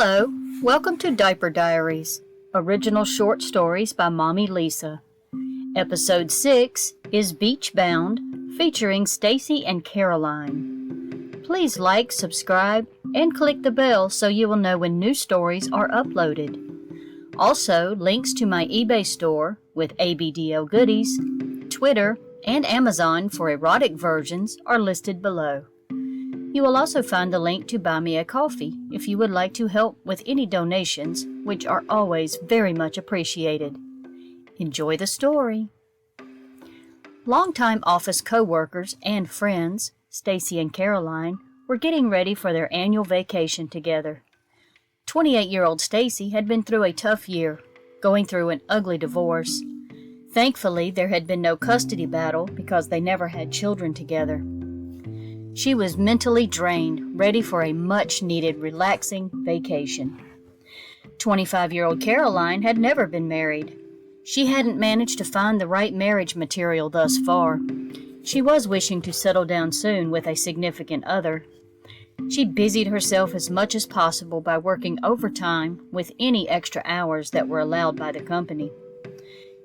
Hello, welcome to Diaper Diaries, original short stories by Mommy Lisa. Episode 6 is Beach Bound, featuring Stacy and Caroline. Please like, subscribe, and click the bell so you will know when new stories are uploaded. Also, links to my eBay store with ABDL goodies, Twitter, and Amazon for erotic versions are listed below. You will also find the link to buy me a coffee if you would like to help with any donations, which are always very much appreciated. Enjoy the story. Longtime office co-workers and friends, Stacy and Caroline, were getting ready for their annual vacation together. 28-year-old Stacy had been through a tough year, going through an ugly divorce. Thankfully, there had been no custody battle because they never had children together. She was mentally drained, ready for a much-needed, relaxing vacation. 25-year-old Caroline had never been married. She hadn't managed to find the right marriage material thus far. She was wishing to settle down soon with a significant other. She busied herself as much as possible by working overtime with any extra hours that were allowed by the company.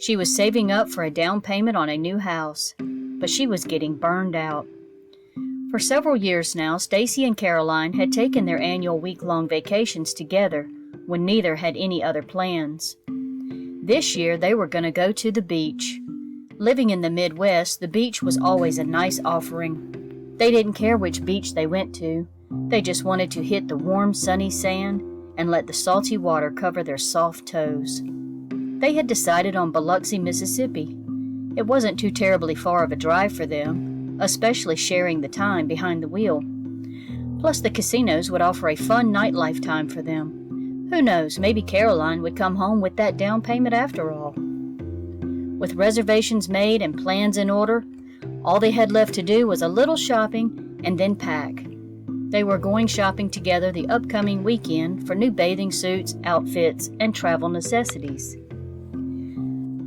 She was saving up for a down payment on a new house, but she was getting burned out. For several years now, Stacy and Caroline had taken their annual week-long vacations together when neither had any other plans. This year, they were going to go to the beach. Living in the Midwest, the beach was always a nice offering. They didn't care which beach they went to. They just wanted to hit the warm, sunny sand and let the salty water cover their soft toes. They had decided on Biloxi, Mississippi. It wasn't too terribly far of a drive for them, especially sharing the time behind the wheel. Plus, the casinos would offer a fun nightlife time for them. Who knows, maybe Caroline would come home with that down payment after all. With reservations made and plans in order, all they had left to do was a little shopping and then pack. They were going shopping together the upcoming weekend for new bathing suits, outfits, and travel necessities.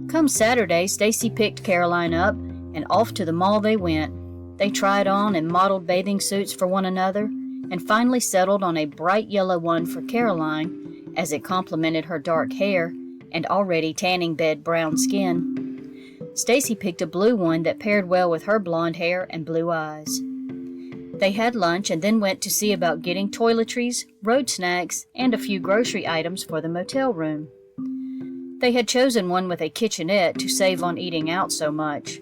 Come Saturday, Stacy picked Caroline up, and off to the mall they went. They tried on and modeled bathing suits for one another, and finally settled on a bright yellow one for Caroline, as it complemented her dark hair and already tanning bed brown skin. Stacy picked a blue one that paired well with her blonde hair and blue eyes. They had lunch and then went to see about getting toiletries, road snacks, and a few grocery items for the motel room. They had chosen one with a kitchenette to save on eating out so much.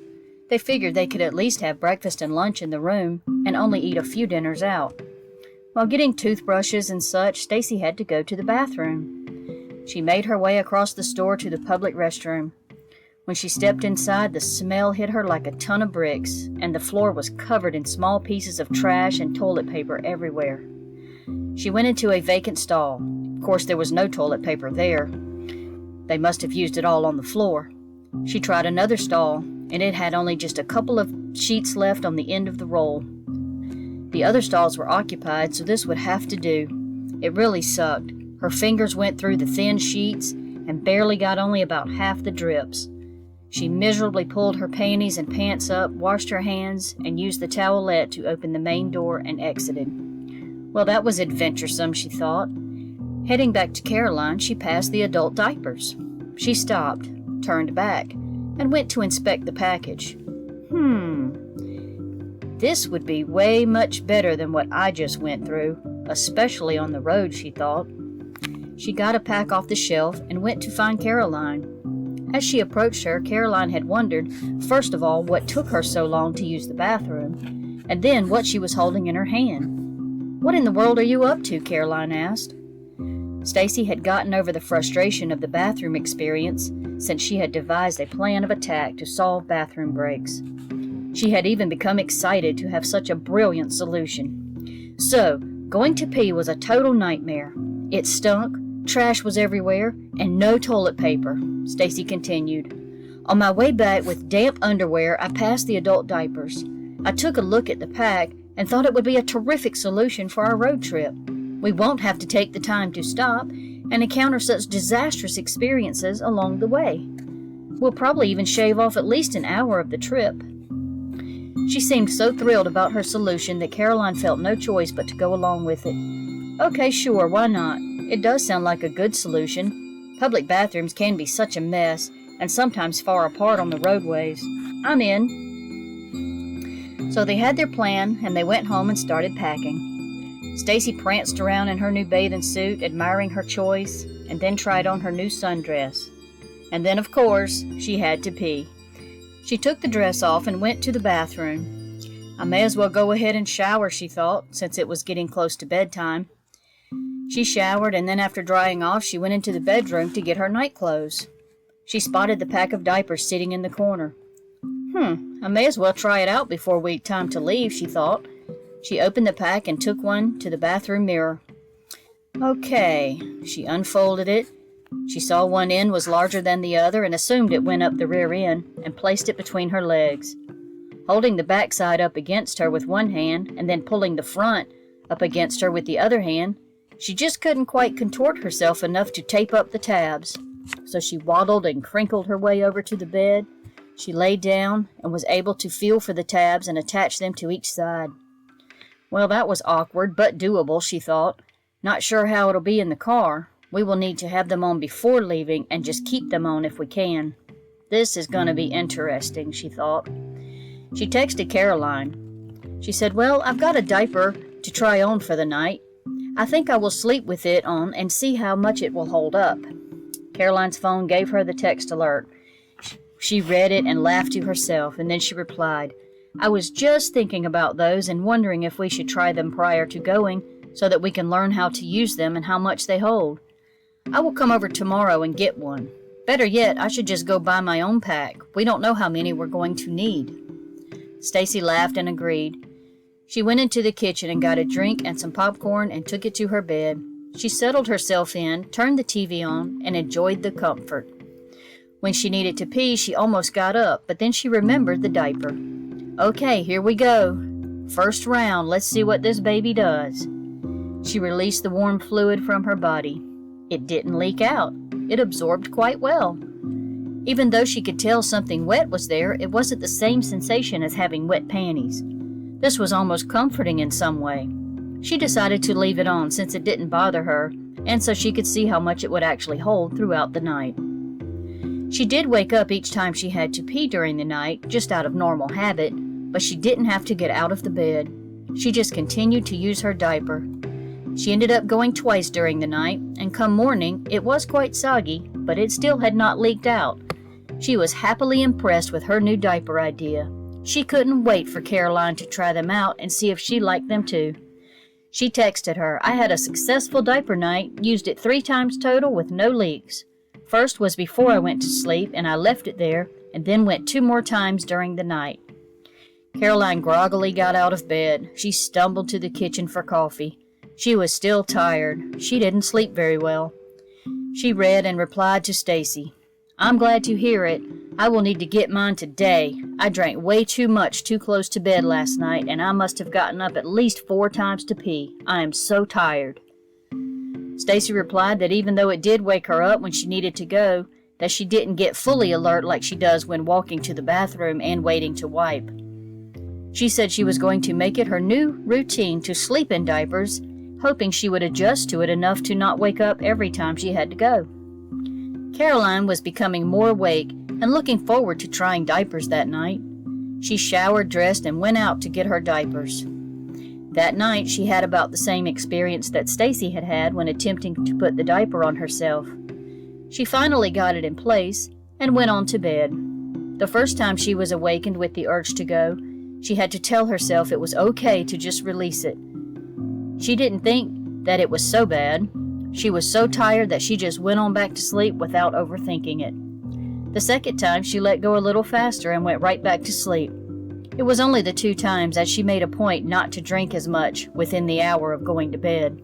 They figured they could at least have breakfast and lunch in the room and only eat a few dinners out. While getting toothbrushes and such, Stacy had to go to the bathroom. She made her way across the store to the public restroom. When she stepped inside, the smell hit her like a ton of bricks, and the floor was covered in small pieces of trash and toilet paper everywhere. She went into a vacant stall. Of course, there was no toilet paper there. They must have used it all on the floor. She tried another stall, and it had only just a couple of sheets left on the end of the roll. The other stalls were occupied, so this would have to do. It really sucked. Her fingers went through the thin sheets and barely got only about half the drips. She miserably pulled her panties and pants up, washed her hands, and used the towelette to open the main door and exited. Well, that was adventuresome, she thought. Heading back to Caroline, she passed the adult diapers. She stopped, turned back, and went to inspect the package. This would be way much better than what I just went through, especially on the road, she thought. She got a pack off the shelf and went to find Caroline. As she approached her, Caroline had wondered, first of all, what took her so long to use the bathroom, and then what she was holding in her hand. "What in the world are you up to?" Caroline asked. Stacy had gotten over the frustration of the bathroom experience since she had devised a plan of attack to solve bathroom breaks. She had even become excited to have such a brilliant solution. So, going to pee was a total nightmare. It stunk, trash was everywhere, and no toilet paper, Stacy continued. On my way back with damp underwear, I passed the adult diapers. I took a look at the pack and thought it would be a terrific solution for our road trip. We won't have to take the time to stop and encounter such disastrous experiences along the way. We'll probably even shave off at least an hour of the trip. She seemed so thrilled about her solution that Caroline felt no choice but to go along with it. Okay, sure, why not? It does sound like a good solution. Public bathrooms can be such a mess, and sometimes far apart on the roadways. I'm in. So they had their plan, and they went home and started packing. Stacy pranced around in her new bathing suit, admiring her choice, and then tried on her new sundress. And then, of course, she had to pee. She took the dress off and went to the bathroom. I may as well go ahead and shower, she thought, since it was getting close to bedtime. She showered, and then after drying off, she went into the bedroom to get her night clothes. She spotted the pack of diapers sitting in the corner. I may as well try it out before time to leave, she thought. She opened the pack and took one to the bathroom mirror. Okay, she unfolded it. She saw one end was larger than the other and assumed it went up the rear end and placed it between her legs. Holding the backside up against her with one hand and then pulling the front up against her with the other hand, she just couldn't quite contort herself enough to tape up the tabs. So she waddled and crinkled her way over to the bed. She lay down and was able to feel for the tabs and attach them to each side. Well, that was awkward, but doable, she thought. Not sure how it'll be in the car. We will need to have them on before leaving and just keep them on if we can. This is going to be interesting, she thought. She texted Caroline. She said, well, I've got a diaper to try on for the night. I think I will sleep with it on and see how much it will hold up. Caroline's phone gave her the text alert. She read it and laughed to herself, and then she replied, I was just thinking about those and wondering if we should try them prior to going so that we can learn how to use them and how much they hold. I will come over tomorrow and get one. Better yet, I should just go buy my own pack. We don't know how many we're going to need. Stacy laughed and agreed. She went into the kitchen and got a drink and some popcorn and took it to her bed. She settled herself in, turned the TV on, and enjoyed the comfort. When she needed to pee, she almost got up, but then she remembered the diaper. Okay, here we go. First round, let's see what this baby does. She released the warm fluid from her body. It didn't leak out. It absorbed quite well. Even though she could tell something wet was there, it wasn't the same sensation as having wet panties. This was almost comforting in some way. She decided to leave it on since it didn't bother her, and so she could see how much it would actually hold throughout the night. She did wake up each time she had to pee during the night, just out of normal habit, but she didn't have to get out of the bed. She just continued to use her diaper. She ended up going twice during the night, and come morning, it was quite soggy, but it still had not leaked out. She was happily impressed with her new diaper idea. She couldn't wait for Caroline to try them out and see if she liked them too. She texted her, I had a successful diaper night, used it 3 times total with no leaks. First was before I went to sleep, and I left it there, and then went 2 more times during the night. Caroline groggily got out of bed. She stumbled to the kitchen for coffee. She was still tired. She didn't sleep very well. She read and replied to Stacy. I'm glad to hear it. I will need to get mine today. I drank way too much too close to bed last night, and I must have gotten up at least 4 times to pee. I am so tired. Stacy replied that even though it did wake her up when she needed to go, that she didn't get fully alert like she does when walking to the bathroom and waiting to wipe. She said she was going to make it her new routine to sleep in diapers, hoping she would adjust to it enough to not wake up every time she had to go. Caroline was becoming more awake and looking forward to trying diapers that night. She showered, dressed, and went out to get her diapers. That night, she had about the same experience that Stacy had had when attempting to put the diaper on herself. She finally got it in place and went on to bed. The first time she was awakened with the urge to go, she had to tell herself it was okay to just release it. She didn't think that it was so bad. She was so tired that she just went on back to sleep without overthinking it. The second time, she let go a little faster and went right back to sleep. It was only the 2 times, as she made a point not to drink as much within the hour of going to bed.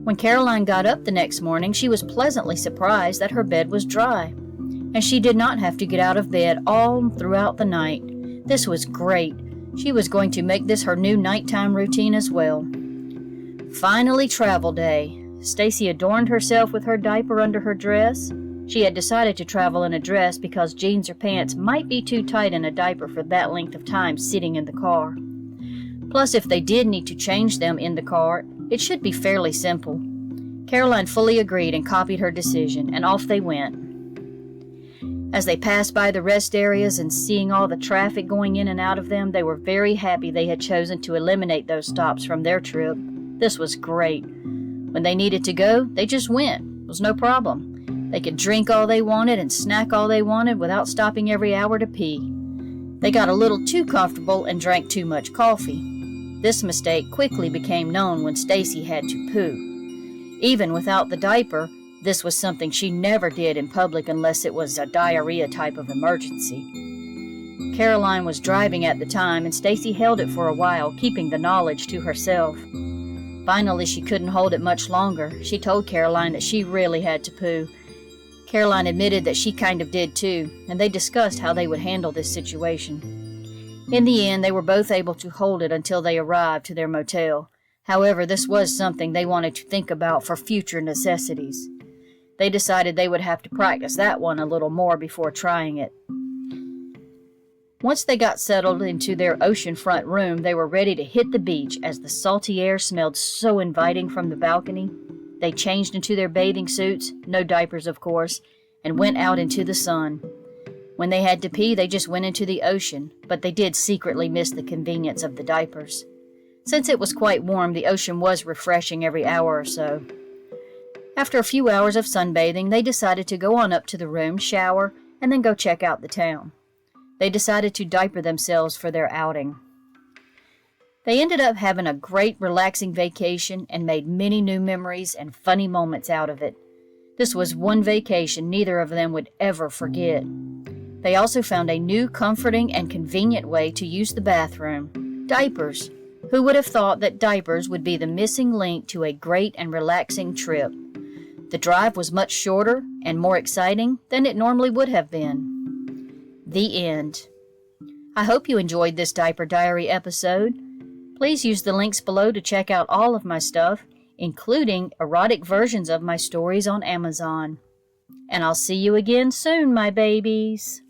When Caroline got up the next morning, she was pleasantly surprised that her bed was dry, and she did not have to get out of bed all throughout the night. This was great. She was going to make this her new nighttime routine as well. Finally, travel day. Stacy adorned herself with her diaper under her dress. She had decided to travel in a dress because jeans or pants might be too tight in a diaper for that length of time sitting in the car. Plus, if they did need to change them in the car, It should be fairly simple. Caroline fully agreed and copied her decision, and off they went. As they passed by the rest areas and seeing all the traffic going in and out of them, they were very happy they had chosen to eliminate those stops from their trip. This was great. When they needed to go, they just went. It was no problem. They could drink all they wanted and snack all they wanted without stopping every hour to pee. They got a little too comfortable and drank too much coffee. This mistake quickly became known when Stacy had to poo. Even without the diaper, this was something she never did in public unless it was a diarrhea type of emergency. Caroline was driving at the time, and Stacy held it for a while, keeping the knowledge to herself. Finally, she couldn't hold it much longer. She told Caroline that she really had to poo. Caroline admitted that she kind of did too, and they discussed how they would handle this situation. In the end, they were both able to hold it until they arrived to their motel. However, this was something they wanted to think about for future necessities. They decided they would have to practice that one a little more before trying it. Once they got settled into their oceanfront room, they were ready to hit the beach as the salty air smelled so inviting from the balcony. They changed into their bathing suits, no diapers of course, and went out into the sun. When they had to pee, they just went into the ocean, but they did secretly miss the convenience of the diapers. Since it was quite warm, the ocean was refreshing every hour or so. After a few hours of sunbathing, they decided to go on up to the room, shower, and then go check out the town. They decided to diaper themselves for their outing. They ended up having a great, relaxing vacation and made many new memories and funny moments out of it. This was one vacation neither of them would ever forget. They also found a new, comforting, and convenient way to use the bathroom: diapers. Who would have thought that diapers would be the missing link to a great and relaxing trip? The drive was much shorter and more exciting than it normally would have been. The end. I hope you enjoyed this Diaper Diary episode. Please use the links below to check out all of my stuff, including erotic versions of my stories on Amazon. And I'll see you again soon, my babies.